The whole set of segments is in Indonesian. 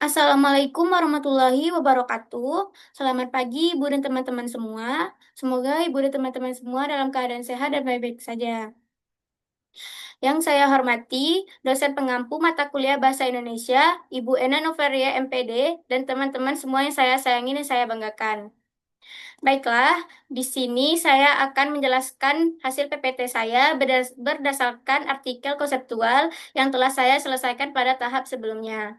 Assalamualaikum warahmatullahi wabarakatuh. Selamat pagi, Ibu dan teman-teman semua. Semoga Ibu dan teman-teman semua dalam keadaan sehat dan baik-baik saja. Yang saya hormati, dosen pengampu mata kuliah Bahasa Indonesia, Ibu Ena Noveria MPD, dan teman-teman semua yang saya sayangi dan saya banggakan. Baiklah, di sini saya akan menjelaskan hasil PPT saya berdasarkan artikel konseptual yang telah saya selesaikan pada tahap sebelumnya.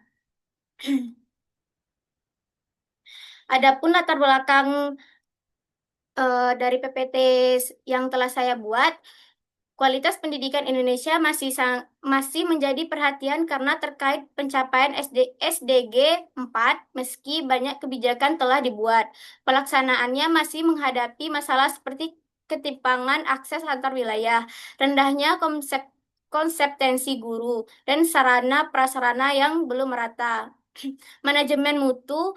Adapun latar belakang dari PPT yang telah saya buat, kualitas pendidikan Indonesia masih menjadi perhatian karena terkait pencapaian SDG 4, meski banyak kebijakan telah dibuat. Pelaksanaannya masih menghadapi masalah seperti ketimpangan akses antar wilayah, rendahnya konseptensi guru, dan sarana prasarana yang belum merata. Manajemen mutu,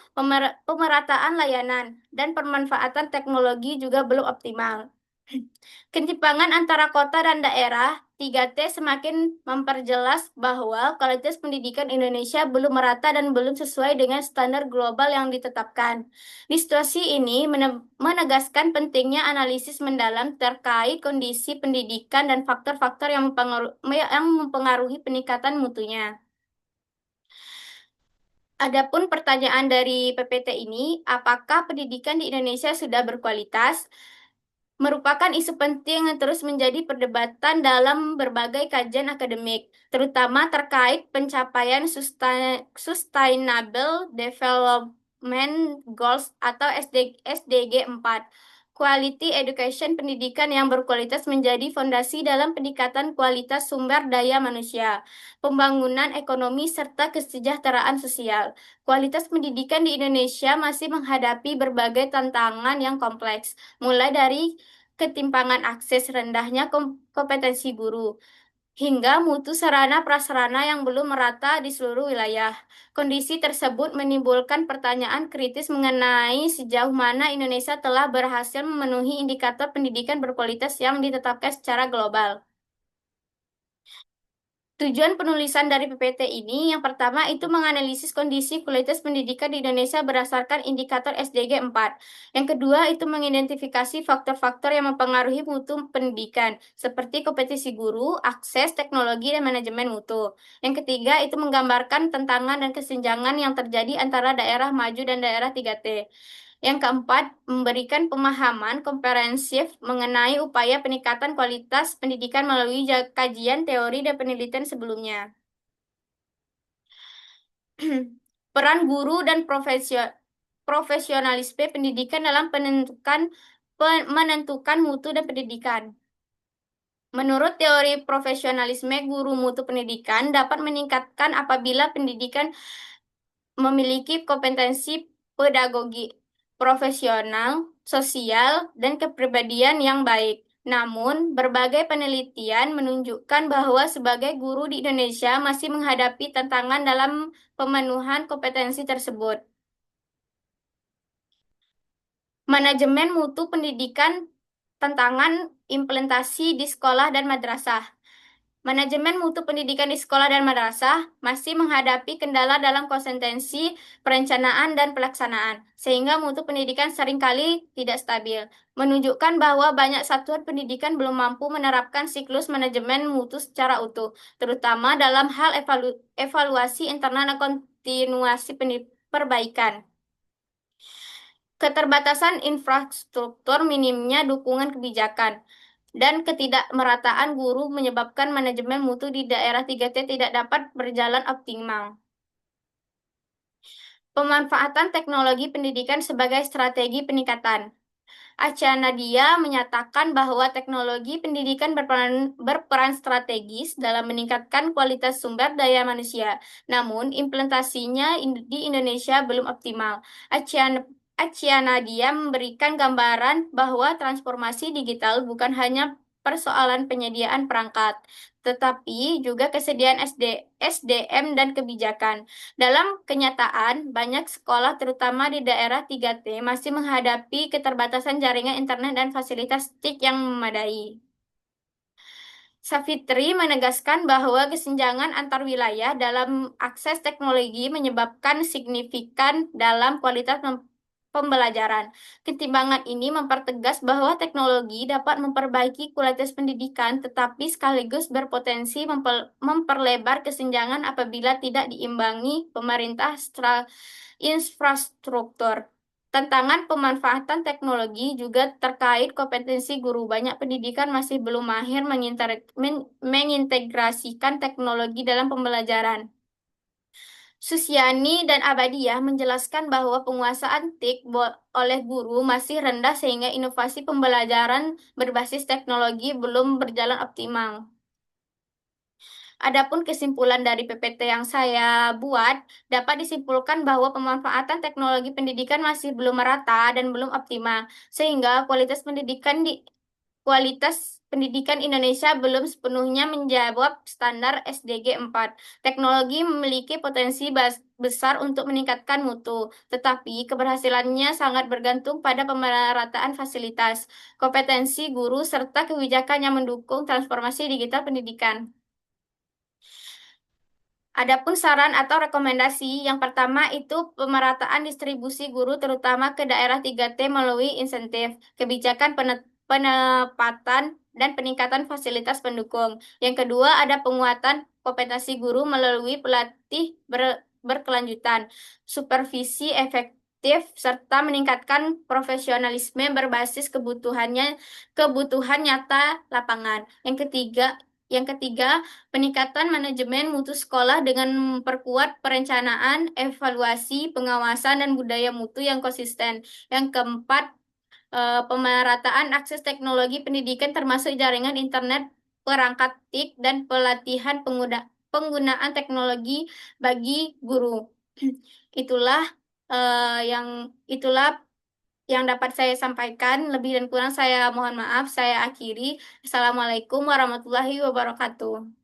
pemerataan layanan, dan pemanfaatan teknologi juga belum optimal. Ketimpangan antara kota dan daerah, 3T semakin memperjelas bahwa kualitas pendidikan Indonesia belum merata dan belum sesuai dengan standar global yang ditetapkan. Di situasi ini menegaskan pentingnya analisis mendalam terkait kondisi pendidikan dan faktor-faktor yang mempengaruhi peningkatan mutunya. Adapun pertanyaan dari PPT ini, apakah pendidikan di Indonesia sudah berkualitas? Merupakan isu penting yang terus menjadi perdebatan dalam berbagai kajian akademik, terutama terkait pencapaian Sustainable Development Goals atau SDG 4. Quality Education, pendidikan yang berkualitas menjadi fondasi dalam peningkatan kualitas sumber daya manusia, pembangunan ekonomi, serta kesejahteraan sosial. Kualitas pendidikan di Indonesia masih menghadapi berbagai tantangan yang kompleks, mulai dari ketimpangan akses, rendahnya kompetensi guru, hingga mutu sarana prasarana yang belum merata di seluruh wilayah. Kondisi tersebut menimbulkan pertanyaan kritis mengenai sejauh mana Indonesia telah berhasil memenuhi indikator pendidikan berkualitas yang ditetapkan secara global. Tujuan penulisan dari PPT ini yang pertama itu menganalisis kondisi kualitas pendidikan di Indonesia berdasarkan indikator SDG 4. Yang kedua itu mengidentifikasi faktor-faktor yang mempengaruhi mutu pendidikan, seperti kompetisi guru, akses, teknologi, dan manajemen mutu. Yang ketiga itu menggambarkan tantangan dan kesenjangan yang terjadi antara daerah maju dan daerah 3T. Yang keempat, memberikan pemahaman komprehensif mengenai upaya peningkatan kualitas pendidikan melalui kajian teori dan penelitian sebelumnya. Peran guru dan profesionalisme pendidikan dalam menentukan mutu dan pendidikan. Menurut teori profesionalisme, guru mutu pendidikan dapat meningkatkan apabila pendidikan memiliki kompetensi pedagogi, profesional, sosial, dan kepribadian yang baik. Namun, berbagai penelitian menunjukkan bahwa sebagai guru di Indonesia masih menghadapi tantangan dalam pemenuhan kompetensi tersebut. Manajemen mutu pendidikan, tantangan implementasi di sekolah dan madrasah. Manajemen mutu pendidikan di sekolah dan madrasah masih menghadapi kendala dalam konsistensi, perencanaan, dan pelaksanaan, sehingga mutu pendidikan seringkali tidak stabil, menunjukkan bahwa banyak satuan pendidikan belum mampu menerapkan siklus manajemen mutu secara utuh, terutama dalam hal evaluasi internal dan kontinuasi perbaikan. Keterbatasan infrastruktur, minimnya dukungan kebijakan, dan ketidakmerataan guru menyebabkan manajemen mutu di daerah 3T tidak dapat berjalan optimal. Pemanfaatan teknologi pendidikan sebagai strategi peningkatan. Acha Nadia menyatakan bahwa teknologi pendidikan berperan strategis dalam meningkatkan kualitas sumber daya manusia. Namun, implementasinya di Indonesia belum optimal. Acha Nadia memberikan gambaran bahwa transformasi digital bukan hanya persoalan penyediaan perangkat, tetapi juga kesediaan SDM dan kebijakan. Dalam kenyataan, banyak sekolah terutama di daerah 3T masih menghadapi keterbatasan jaringan internet dan fasilitas TIK yang memadai. Savitri menegaskan bahwa kesenjangan antar wilayah dalam akses teknologi menyebabkan signifikan dalam kualitas pembelajaran. Ketimbangan ini mempertegas bahwa teknologi dapat memperbaiki kualitas pendidikan, tetapi sekaligus berpotensi memperlebar kesenjangan apabila tidak diimbangi pemerintah infrastruktur. Tantangan pemanfaatan teknologi juga terkait kompetensi guru. Banyak pendidikan masih belum mahir mengintegrasikan teknologi dalam pembelajaran. Susiani dan Abadiah menjelaskan bahwa penguasaan TIK oleh guru masih rendah sehingga inovasi pembelajaran berbasis teknologi belum berjalan optimal. Adapun kesimpulan dari PPT yang saya buat, dapat disimpulkan bahwa pemanfaatan teknologi pendidikan masih belum merata dan belum optimal, sehingga kualitas pendidikan Indonesia belum sepenuhnya menjawab standar SDG 4. Teknologi memiliki potensi besar untuk meningkatkan mutu, tetapi keberhasilannya sangat bergantung pada pemerataan fasilitas, kompetensi guru, serta kebijakan yang mendukung transformasi digital pendidikan. Adapun saran atau rekomendasi, yang pertama itu pemerataan distribusi guru terutama ke daerah 3T melalui insentif, kebijakan penempatan, dan peningkatan fasilitas pendukung. Yang kedua ada penguatan kompetensi guru melalui pelatih berkelanjutan, supervisi efektif, serta meningkatkan profesionalisme berbasis kebutuhan nyata lapangan. Yang ketiga, peningkatan manajemen mutu sekolah dengan memperkuat perencanaan, evaluasi, pengawasan, dan budaya mutu yang konsisten. Yang keempat, pemerataan akses teknologi pendidikan termasuk jaringan internet, perangkat TIK, dan pelatihan penggunaan teknologi bagi guru. Itulah yang dapat saya sampaikan. Lebih dan kurang saya mohon maaf. Saya akhiri. Assalamualaikum warahmatullahi wabarakatuh.